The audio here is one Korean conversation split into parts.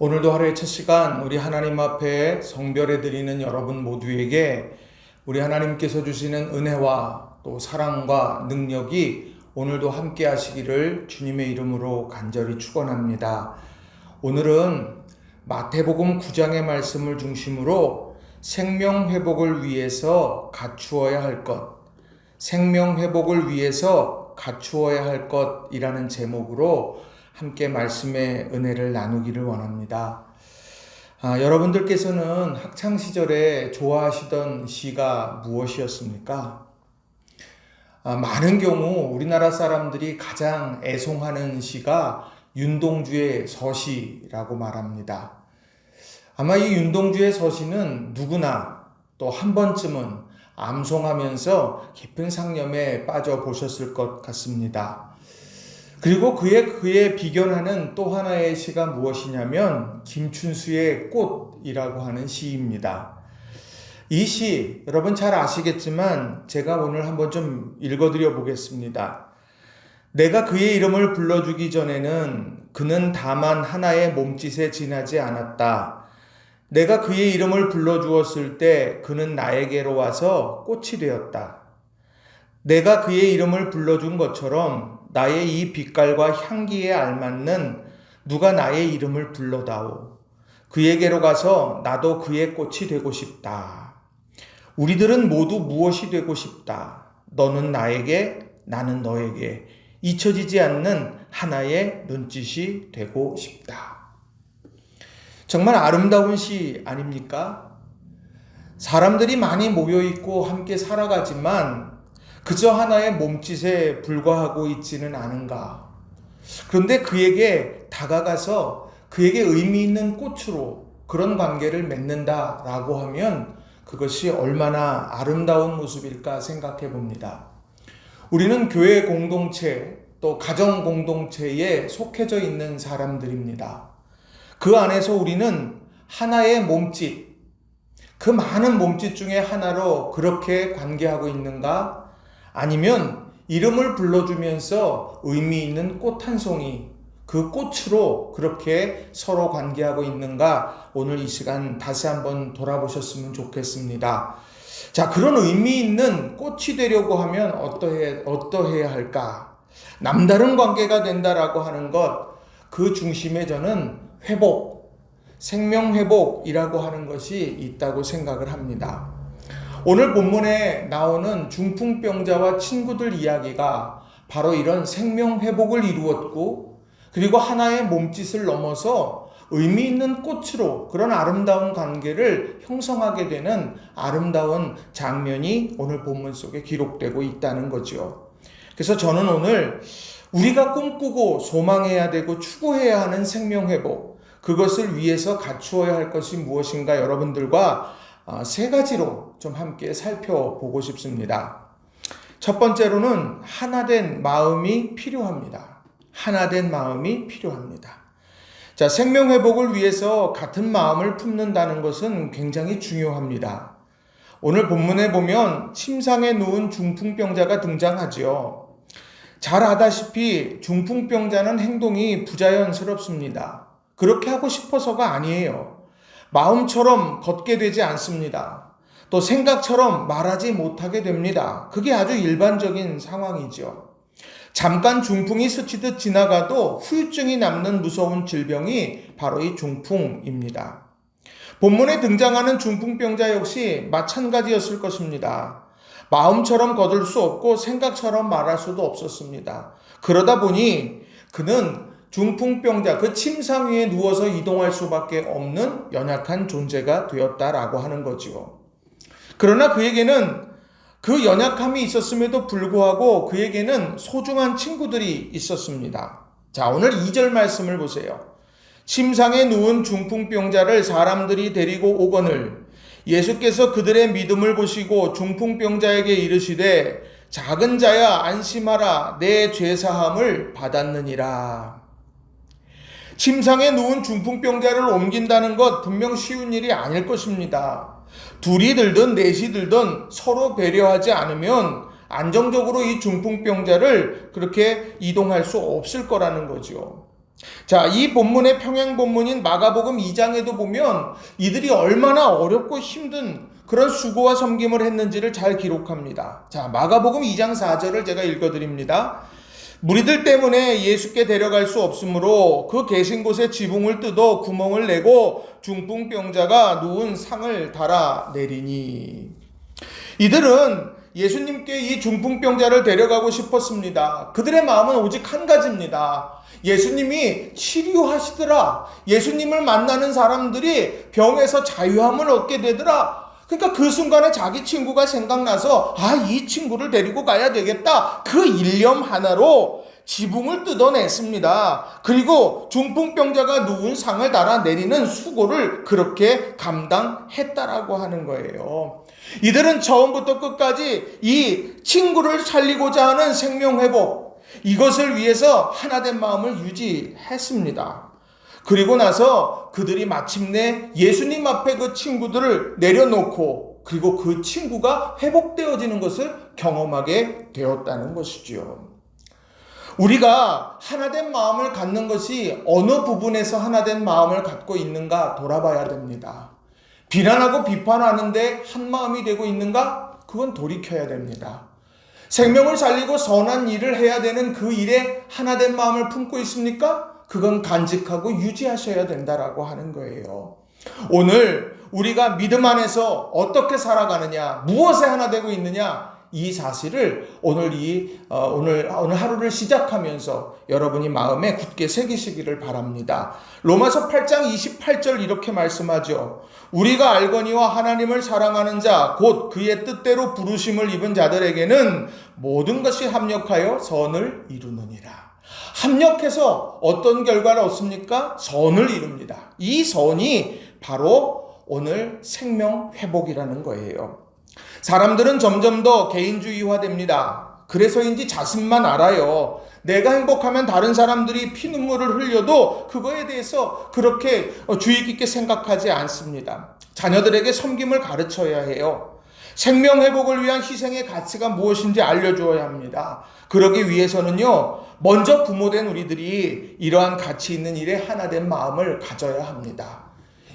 오늘도 하루의 첫 시간 우리 하나님 앞에 성별해 드리는 여러분 모두에게 우리 하나님께서 주시는 은혜와 또 사랑과 능력이 오늘도 함께 하시기를 주님의 이름으로 간절히 축원합니다. 오늘은 마태복음 9장의 말씀을 중심으로 생명 회복을 위해서 갖추어야 할 것, 생명 회복을 위해서 갖추어야 할 것이라는 제목으로 함께 말씀의 은혜를 나누기를 원합니다. 여러분들께서는 학창시절에 좋아하시던 시가 무엇이었습니까? 많은 경우 우리나라 사람들이 가장 애송하는 시가 윤동주의 서시라고 말합니다. 아마 이 윤동주의 서시는 누구나 또 한 번쯤은 암송하면서 깊은 상념에 빠져보셨을 것 같습니다. 그리고 그에 비견하는 또 하나의 시가 무엇이냐면 김춘수의 꽃이라고 하는 시입니다. 이 시 여러분 잘 아시겠지만 제가 오늘 한번 좀 읽어드려 보겠습니다. 내가 그의 이름을 불러주기 전에는 그는 다만 하나의 몸짓에 지나지 않았다. 내가 그의 이름을 불러주었을 때 그는 나에게로 와서 꽃이 되었다. 내가 그의 이름을 불러준 것처럼 나의 이 빛깔과 향기에 알맞는 누가 나의 이름을 불러다오. 그에게로 가서 나도 그의 꽃이 되고 싶다. 우리들은 모두 무엇이 되고 싶다. 너는 나에게, 나는 너에게 잊혀지지 않는 하나의 눈짓이 되고 싶다. 정말 아름다운 시 아닙니까? 사람들이 많이 모여있고 함께 살아가지만 그저 하나의 몸짓에 불과하고 있지는 않은가. 그런데 그에게 다가가서 그에게 의미 있는 꽃으로 그런 관계를 맺는다라고 하면 그것이 얼마나 아름다운 모습일까 생각해 봅니다. 우리는 교회 공동체 또 가정 공동체에 속해져 있는 사람들입니다. 그 안에서 우리는 하나의 몸짓, 그 많은 몸짓 중에 하나로 그렇게 관계하고 있는가? 아니면 이름을 불러주면서 의미 있는 꽃 한 송이, 그 꽃으로 그렇게 서로 관계하고 있는가? 오늘 이 시간 다시 한번 돌아보셨으면 좋겠습니다. 자, 그런 의미 있는 꽃이 되려고 하면 어떠해야 할까? 남다른 관계가 된다라고 하는 것, 그 중심에 저는 회복, 생명 회복이라고 하는 것이 있다고 생각을 합니다. 오늘 본문에 나오는 중풍병자와 친구들 이야기가 바로 이런 생명 회복을 이루었고, 그리고 하나의 몸짓을 넘어서 의미 있는 꽃으로 그런 아름다운 관계를 형성하게 되는 아름다운 장면이 오늘 본문 속에 기록되고 있다는 거죠. 그래서 저는 오늘 우리가 꿈꾸고 소망해야 되고 추구해야 하는 생명 회복, 그것을 위해서 갖추어야 할 것이 무엇인가 여러분들과 세 가지로 좀 함께 살펴보고 싶습니다. 첫 번째로는 하나된 마음이 필요합니다. 하나된 마음이 필요합니다. 자, 생명 회복을 위해서 같은 마음을 품는다는 것은 굉장히 중요합니다. 오늘 본문에 보면 침상에 누운 중풍병자가 등장하죠. 잘 아다시피 중풍병자는 행동이 부자연스럽습니다. 그렇게 하고 싶어서가 아니에요. 마음처럼 걷게 되지 않습니다. 또 생각처럼 말하지 못하게 됩니다. 그게 아주 일반적인 상황이죠. 잠깐 중풍이 스치듯 지나가도 후유증이 남는 무서운 질병이 바로 이 중풍입니다. 본문에 등장하는 중풍병자 역시 마찬가지였을 것입니다. 마음처럼 거둘 수 없고 생각처럼 말할 수도 없었습니다. 그러다 보니 그는 중풍병자, 그 침상 위에 누워서 이동할 수밖에 없는 연약한 존재가 되었다라고 하는 거죠. 그러나 그에게는 그 연약함이 있었음에도 불구하고 그에게는 소중한 친구들이 있었습니다. 자, 오늘 2절 말씀을 보세요. 침상에 누운 중풍병자를 사람들이 데리고 오거늘 예수께서 그들의 믿음을 보시고 중풍병자에게 이르시되 작은 자야 안심하라 내 죄사함을 받았느니라. 침상에 누운 중풍병자를 옮긴다는 것 분명 쉬운 일이 아닐 것입니다. 둘이 들든 넷이 들든 서로 배려하지 않으면 안정적으로 이 중풍병자를 그렇게 이동할 수 없을 거라는 거죠. 자, 이 본문의 평행 본문인 마가복음 2장에도 보면 이들이 얼마나 어렵고 힘든 그런 수고와 섬김을 했는지를 잘 기록합니다. 자, 마가복음 2장 4절을 제가 읽어드립니다. 무리들 때문에 예수께 데려갈 수 없으므로 그 계신 곳에 지붕을 뜯어 구멍을 내고 중풍병자가 누운 상을 달아 내리니. 이들은 예수님께 이 중풍병자를 데려가고 싶었습니다. 그들의 마음은 오직 한 가지입니다. 예수님이 치료하시더라. 예수님을 만나는 사람들이 병에서 자유함을 얻게 되더라. 그러니까 그 순간에 자기 친구가 생각나서 이 친구를 데리고 가야 되겠다. 그 일념 하나로 지붕을 뜯어냈습니다. 그리고 중풍병자가 누운 상을 달아 내리는 수고를 그렇게 감당했다라고 하는 거예요. 이들은 처음부터 끝까지 이 친구를 살리고자 하는 생명회복, 이것을 위해서 하나된 마음을 유지했습니다. 그리고 나서 그들이 마침내 예수님 앞에 그 친구들을 내려놓고 그리고 그 친구가 회복되어지는 것을 경험하게 되었다는 것이죠. 우리가 하나된 마음을 갖는 것이 어느 부분에서 하나된 마음을 갖고 있는가 돌아봐야 됩니다. 비난하고 비판하는데 한 마음이 되고 있는가? 그건 돌이켜야 됩니다. 생명을 살리고 선한 일을 해야 되는 그 일에 하나된 마음을 품고 있습니까? 그건 간직하고 유지하셔야 된다라고 하는 거예요. 오늘 우리가 믿음 안에서 어떻게 살아가느냐, 무엇에 하나 되고 있느냐, 이 사실을 오늘 하루를 시작하면서 여러분이 마음에 굳게 새기시기를 바랍니다. 로마서 8장 28절 이렇게 말씀하죠. 우리가 알거니와 하나님을 사랑하는 자, 곧 그의 뜻대로 부르심을 입은 자들에게는 모든 것이 합력하여 선을 이루느니라. 합력해서 어떤 결과를 얻습니까? 선을 이룹니다. 이 선이 바로 오늘 생명 회복이라는 거예요. 사람들은 점점 더 개인주의화됩니다. 그래서인지 자신만 알아요. 내가 행복하면 다른 사람들이 피눈물을 흘려도 그거에 대해서 그렇게 주의 깊게 생각하지 않습니다. 자녀들에게 섬김을 가르쳐야 해요. 생명 회복을 위한 희생의 가치가 무엇인지 알려주어야 합니다. 그러기 위해서는요, 먼저 부모된 우리들이 이러한 가치 있는 일에 하나된 마음을 가져야 합니다.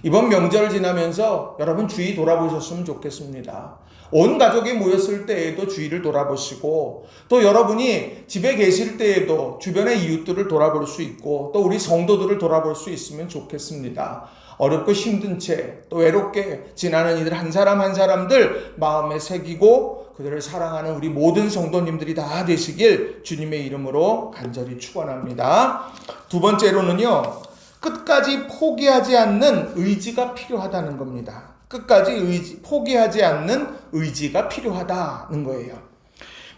이번 명절을 지나면서 여러분 주위 돌아보셨으면 좋겠습니다. 온 가족이 모였을 때에도 주위를 돌아보시고, 또 여러분이 집에 계실 때에도 주변의 이웃들을 돌아볼 수 있고, 또 우리 성도들을 돌아볼 수 있으면 좋겠습니다. 어렵고 힘든 채 또 외롭게 지나는 이들 한 사람 한 사람들 마음에 새기고 그들을 사랑하는 우리 모든 성도님들이 다 되시길 주님의 이름으로 간절히 축원합니다. 두 번째로는요, 끝까지 포기하지 않는 의지가 필요하다는 겁니다. 끝까지 포기하지 않는 의지가 필요하다는 거예요.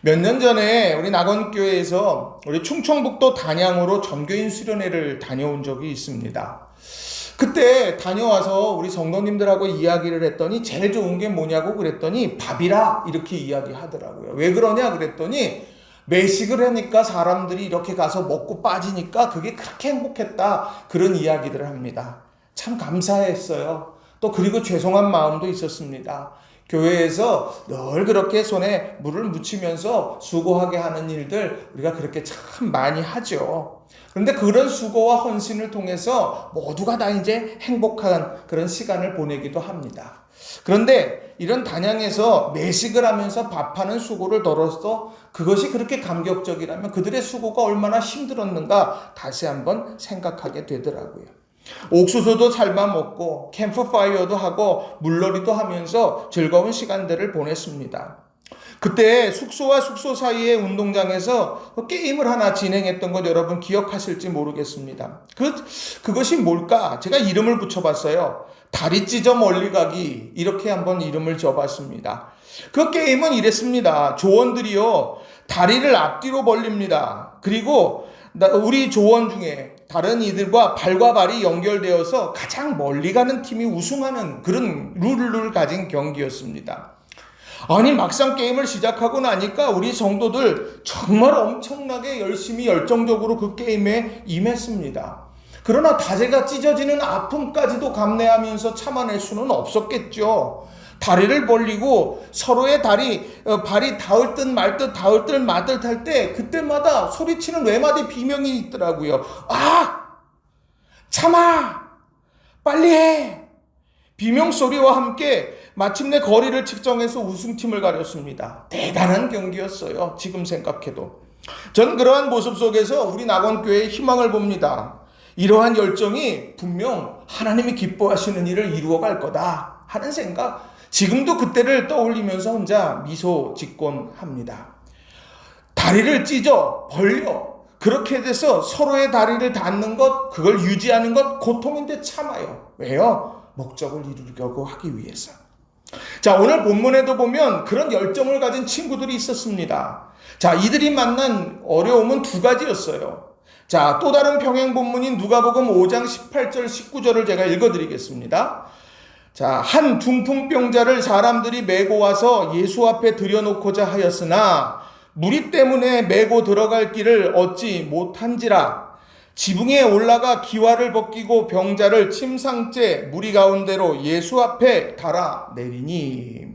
몇 년 전에 우리 낙원교회에서 우리 충청북도 단양으로 전교인 수련회를 다녀온 적이 있습니다. 그때 다녀와서 우리 성도님들하고 이야기를 했더니 제일 좋은 게 뭐냐고 그랬더니 밥이라 이렇게 이야기하더라고요. 왜 그러냐 그랬더니 매식을 하니까 사람들이 이렇게 가서 먹고 빠지니까 그게 그렇게 행복했다, 그런 이야기들을 합니다. 참 감사했어요. 또 그리고 죄송한 마음도 있었습니다. 교회에서 늘 그렇게 손에 물을 묻히면서 수고하게 하는 일들 우리가 그렇게 참 많이 하죠. 그런데 그런 수고와 헌신을 통해서 모두가 다 이제 행복한 그런 시간을 보내기도 합니다. 그런데 이런 단양에서 매식을 하면서 밥하는 수고를 덜어서 그것이 그렇게 감격적이라면 그들의 수고가 얼마나 힘들었는가 다시 한번 생각하게 되더라고요. 옥수수도 삶아 먹고 캠프파이어도 하고 물놀이도 하면서 즐거운 시간들을 보냈습니다. 그때 숙소와 숙소 사이의 운동장에서 게임을 하나 진행했던 것 여러분 기억하실지 모르겠습니다. 그것이 뭘까? 제가 이름을 붙여봤어요. 다리 찢어 멀리 가기, 이렇게 한번 이름을 줘봤습니다. 그 게임은 이랬습니다. 조원들이요, 다리를 앞뒤로 벌립니다. 그리고 우리 조원 중에 다른 이들과 발과 발이 연결되어서 가장 멀리 가는 팀이 우승하는 그런 룰을 가진 경기였습니다. 아니, 막상 게임을 시작하고 나니까 우리 성도들 정말 엄청나게 열심히 열정적으로 그 게임에 임했습니다. 그러나 다리가 찢어지는 아픔까지도 감내하면서 참아낼 수는 없었겠죠. 다리를 벌리고 서로의 발이 닿을 듯 말 듯 닿을 듯 말 듯 할 때 그때마다 소리치는 외마디 비명이 있더라고요. 아! 참아! 빨리 해! 비명소리와 함께 마침내 거리를 측정해서 우승팀을 가렸습니다. 대단한 경기였어요. 지금 생각해도. 전 그러한 모습 속에서 우리 낙원교회의 희망을 봅니다. 이러한 열정이 분명 하나님이 기뻐하시는 일을 이루어갈 거다 하는 생각, 지금도 그때를 떠올리면서 혼자 미소 짓곤 합니다. 다리를 찢어 벌려 그렇게 돼서 서로의 다리를 닿는 것, 그걸 유지하는 것 고통인데 참아요. 왜요? 목적을 이루려고 하기 위해서. 자, 오늘 본문에도 보면 그런 열정을 가진 친구들이 있었습니다. 자, 이들이 만난 어려움은 두 가지였어요. 자, 또 다른 평행 본문인 누가복음 5장 18절 19절을 제가 읽어드리겠습니다. 자, 한 중풍병자를 사람들이 메고 와서 예수 앞에 들여놓고자 하였으나 무리 때문에 메고 들어갈 길을 얻지 못한지라. 지붕에 올라가 기와를 벗기고 병자를 침상째 무리 가운데로 예수 앞에 달아내리니.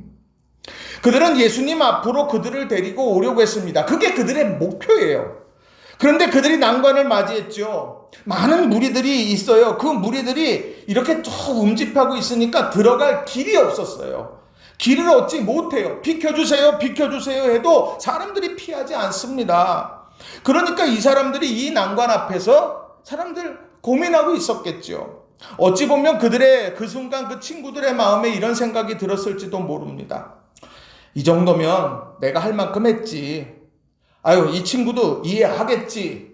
그들은 예수님 앞으로 그들을 데리고 오려고 했습니다. 그게 그들의 목표예요. 그런데 그들이 난관을 맞이했죠. 많은 무리들이 있어요. 그 무리들이 이렇게 쭉 움집하고 있으니까 들어갈 길이 없었어요. 길을 얻지 못해요. 비켜주세요, 비켜주세요 해도 사람들이 피하지 않습니다. 그러니까 이 사람들이 이 난관 앞에서 사람들 고민하고 있었겠죠. 어찌 보면 그들의 그 순간 그 친구들의 마음에 이런 생각이 들었을지도 모릅니다. 이 정도면 내가 할 만큼 했지. 아유, 이 친구도 이해하겠지.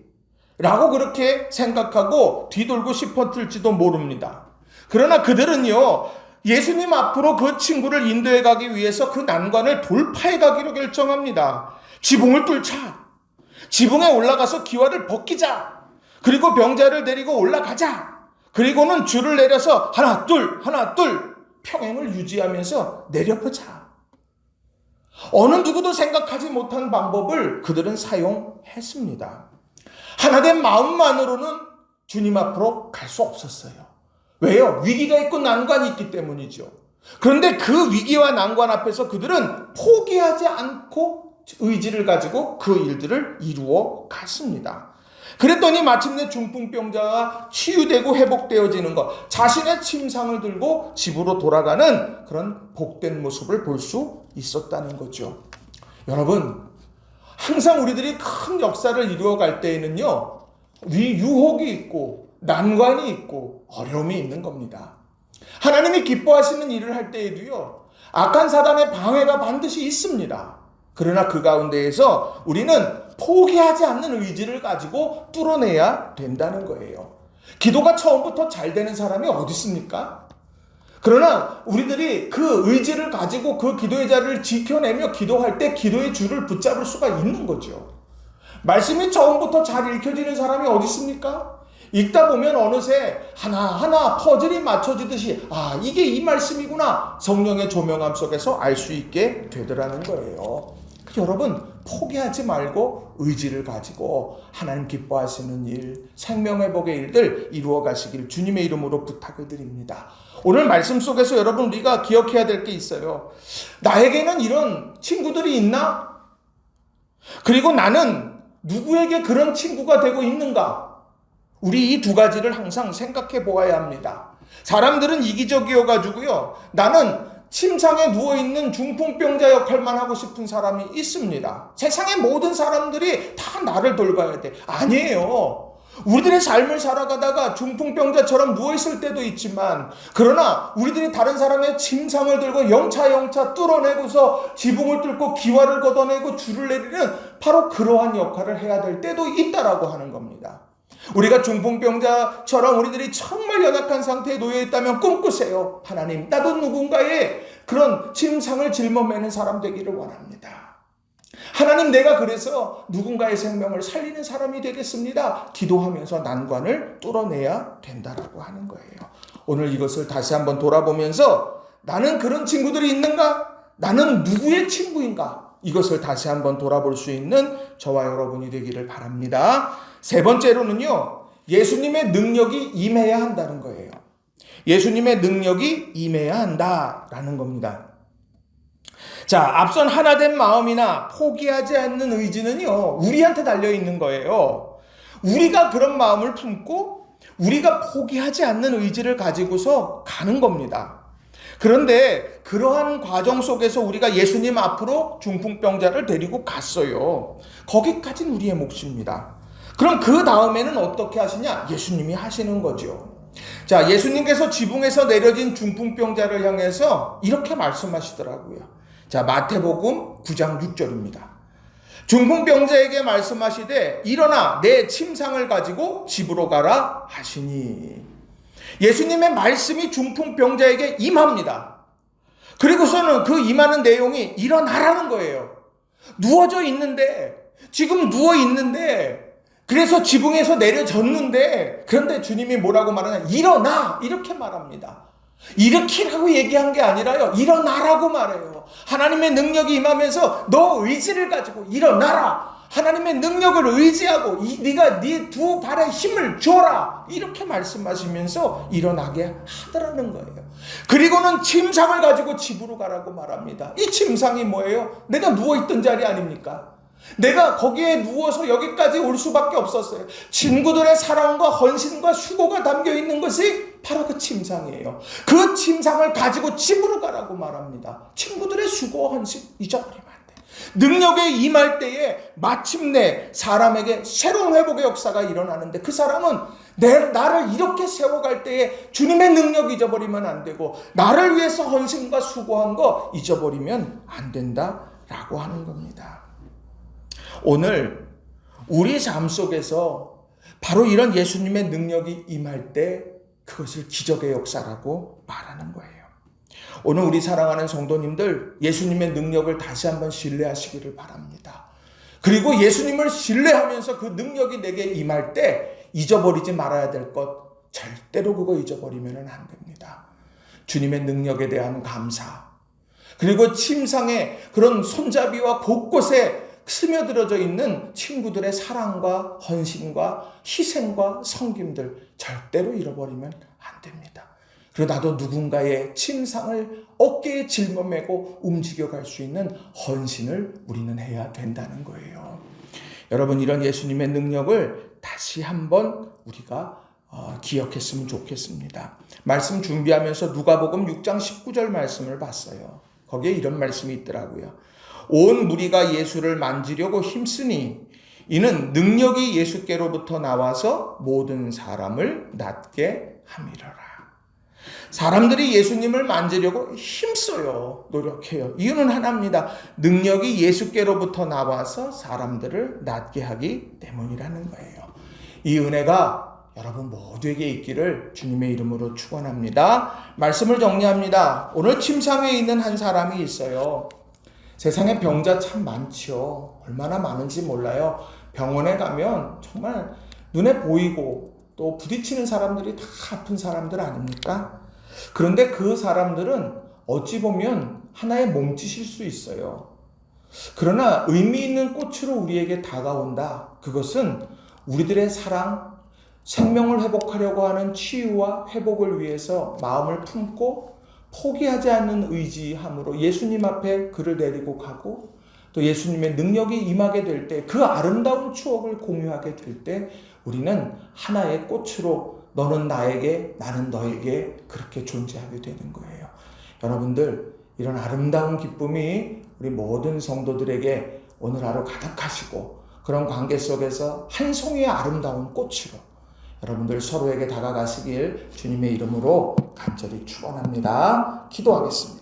라고 그렇게 생각하고 뒤돌고 싶었을지도 모릅니다. 그러나 그들은요, 예수님 앞으로 그 친구를 인도해 가기 위해서 그 난관을 돌파해 가기로 결정합니다. 지붕을 뚫자. 지붕에 올라가서 기와를 벗기자. 그리고 병자를 데리고 올라가자. 그리고는 줄을 내려서 하나 둘 평행을 유지하면서 내려보자. 어느 누구도 생각하지 못한 방법을 그들은 사용했습니다. 하나된 마음만으로는 주님 앞으로 갈 수 없었어요. 왜요? 위기가 있고 난관이 있기 때문이죠. 그런데 그 위기와 난관 앞에서 그들은 포기하지 않고 의지를 가지고 그 일들을 이루어 갔습니다. 그랬더니 마침내 중풍병자가 치유되고 회복되어지는 것, 자신의 침상을 들고 집으로 돌아가는 그런 복된 모습을 볼 수 있었다는 거죠. 여러분, 항상 우리들이 큰 역사를 이루어갈 때에는요, 유혹이 있고 난관이 있고 어려움이 있는 겁니다. 하나님이 기뻐하시는 일을 할 때에도요, 악한 사단의 방해가 반드시 있습니다. 그러나 그 가운데에서 우리는 포기하지 않는 의지를 가지고 뚫어내야 된다는 거예요. 기도가 처음부터 잘 되는 사람이 어디 있습니까? 그러나 우리들이 그 의지를 가지고 그 기도의 자리를 지켜내며 기도할 때 기도의 줄을 붙잡을 수가 있는 거죠. 말씀이 처음부터 잘 읽혀지는 사람이 어디 있습니까? 읽다 보면 어느새 하나하나 퍼즐이 맞춰지듯이 이게 이 말씀이구나, 성령의 조명함 속에서 알 수 있게 되더라는 거예요. 여러분, 포기하지 말고 의지를 가지고 하나님 기뻐하시는 일, 생명회복의 일들 이루어 가시길 주님의 이름으로 부탁을 드립니다. 오늘 말씀 속에서 여러분, 우리가 기억해야 될 게 있어요. 나에게는 이런 친구들이 있나? 그리고 나는 누구에게 그런 친구가 되고 있는가? 우리 이 두 가지를 항상 생각해 보아야 합니다. 사람들은 이기적이어가지고요, 나는 침상에 누워있는 중풍병자 역할만 하고 싶은 사람이 있습니다. 세상의 모든 사람들이 다 나를 돌봐야 돼. 아니에요. 우리들의 삶을 살아가다가 중풍병자처럼 누워있을 때도 있지만, 그러나 우리들이 다른 사람의 침상을 들고 영차 뚫어내고서 지붕을 뚫고 기와를 걷어내고 줄을 내리는 바로 그러한 역할을 해야 될 때도 있다라고 하는 겁니다. 우리가 중풍병자처럼 우리들이 정말 연약한 상태에 놓여있다면 꿈꾸세요. 하나님, 나도 누군가의 그런 침상을 짊어매는 사람 되기를 원합니다. 하나님, 내가 그래서 누군가의 생명을 살리는 사람이 되겠습니다. 기도하면서 난관을 뚫어내야 된다라고 하는 거예요. 오늘 이것을 다시 한번 돌아보면서 나는 그런 친구들이 있는가? 나는 누구의 친구인가? 이것을 다시 한번 돌아볼 수 있는 저와 여러분이 되기를 바랍니다. 세 번째로는요, 예수님의 능력이 임해야 한다는 거예요. 예수님의 능력이 임해야 한다라는 겁니다. 자, 앞선 하나된 마음이나 포기하지 않는 의지는요, 우리한테 달려있는 거예요. 우리가 그런 마음을 품고 우리가 포기하지 않는 의지를 가지고서 가는 겁니다. 그런데 그러한 과정 속에서 우리가 예수님 앞으로 중풍병자를 데리고 갔어요. 거기까지는 우리의 몫입니다. 그럼 그 다음에는 어떻게 하시냐? 예수님이 하시는 거죠. 자, 예수님께서 지붕에서 내려진 중풍병자를 향해서 이렇게 말씀하시더라고요. 자, 마태복음 9장 6절입니다. 중풍병자에게 말씀하시되 일어나 내 침상을 가지고 집으로 가라 하시니, 예수님의 말씀이 중풍병자에게 임합니다. 그리고서는 그 임하는 내용이 일어나라는 거예요. 누워져 있는데, 지금 누워 있는데, 그래서 지붕에서 내려졌는데, 그런데 주님이 뭐라고 말하냐? 일어나! 이렇게 말합니다. 일으키라고 얘기한 게 아니라요, 일어나라고 말해요. 하나님의 능력이 임하면서 너 의지를 가지고 일어나라. 하나님의 능력을 의지하고 네가 네 두 발에 힘을 줘라. 이렇게 말씀하시면서 일어나게 하더라는 거예요. 그리고는 침상을 가지고 집으로 가라고 말합니다. 이 침상이 뭐예요? 내가 누워있던 자리 아닙니까? 내가 거기에 누워서 여기까지 올 수밖에 없었어요. 친구들의 사랑과 헌신과 수고가 담겨있는 것이 바로 그 침상이에요. 그 침상을 가지고 집으로 가라고 말합니다. 친구들의 수고와 헌신 잊어버리면 안 돼. 능력에 임할 때에 마침내 사람에게 새로운 회복의 역사가 일어나는데, 그 사람은 나를 이렇게 세워갈 때에 주님의 능력 잊어버리면 안 되고, 나를 위해서 헌신과 수고한 거 잊어버리면 안 된다라고 하는 겁니다. 오늘 우리 삶 속에서 바로 이런 예수님의 능력이 임할 때 그것을 기적의 역사라고 말하는 거예요. 오늘 우리 사랑하는 성도님들, 예수님의 능력을 다시 한번 신뢰하시기를 바랍니다. 그리고 예수님을 신뢰하면서 그 능력이 내게 임할 때 잊어버리지 말아야 될 것, 절대로 그거 잊어버리면 안 됩니다. 주님의 능력에 대한 감사, 그리고 침상에 그런 손잡이와 곳곳에 스며들어져 있는 친구들의 사랑과 헌신과 희생과 섬김들 절대로 잃어버리면 안 됩니다. 그리고 나도 누군가의 침상을 어깨에 짊어매고 움직여갈 수 있는 헌신을 우리는 해야 된다는 거예요. 여러분, 이런 예수님의 능력을 다시 한번 우리가 기억했으면 좋겠습니다. 말씀 준비하면서 누가복음 6장 19절 말씀을 봤어요. 거기에 이런 말씀이 있더라고요. 온 무리가 예수를 만지려고 힘쓰니 이는 능력이 예수께로부터 나와서 모든 사람을 낫게 함이러라. 사람들이 예수님을 만지려고 힘써요. 노력해요. 이유는 하나입니다. 능력이 예수께로부터 나와서 사람들을 낫게 하기 때문이라는 거예요. 이 은혜가 여러분 모두에게 있기를 주님의 이름으로 축원합니다. 말씀을 정리합니다. 오늘 침상에 있는 한 사람이 있어요. 세상에 병자 참 많죠. 얼마나 많은지 몰라요. 병원에 가면 정말 눈에 보이고 또 부딪히는 사람들이 다 아픈 사람들 아닙니까? 그런데 그 사람들은 어찌 보면 하나의 몸짓일 수 있어요. 그러나 의미 있는 꽃으로 우리에게 다가온다. 그것은 우리들의 사랑, 생명을 회복하려고 하는 치유와 회복을 위해서 마음을 품고 포기하지 않는 의지함으로 예수님 앞에 그를 내리고 가고, 또 예수님의 능력이 임하게 될 때, 그 아름다운 추억을 공유하게 될 때 우리는 하나의 꽃으로 너는 나에게, 나는 너에게 그렇게 존재하게 되는 거예요. 여러분들, 이런 아름다운 기쁨이 우리 모든 성도들에게 오늘 하루 가득하시고, 그런 관계 속에서 한 송이의 아름다운 꽃으로 여러분들 서로에게 다가가시길 주님의 이름으로 간절히 축원합니다. 기도하겠습니다.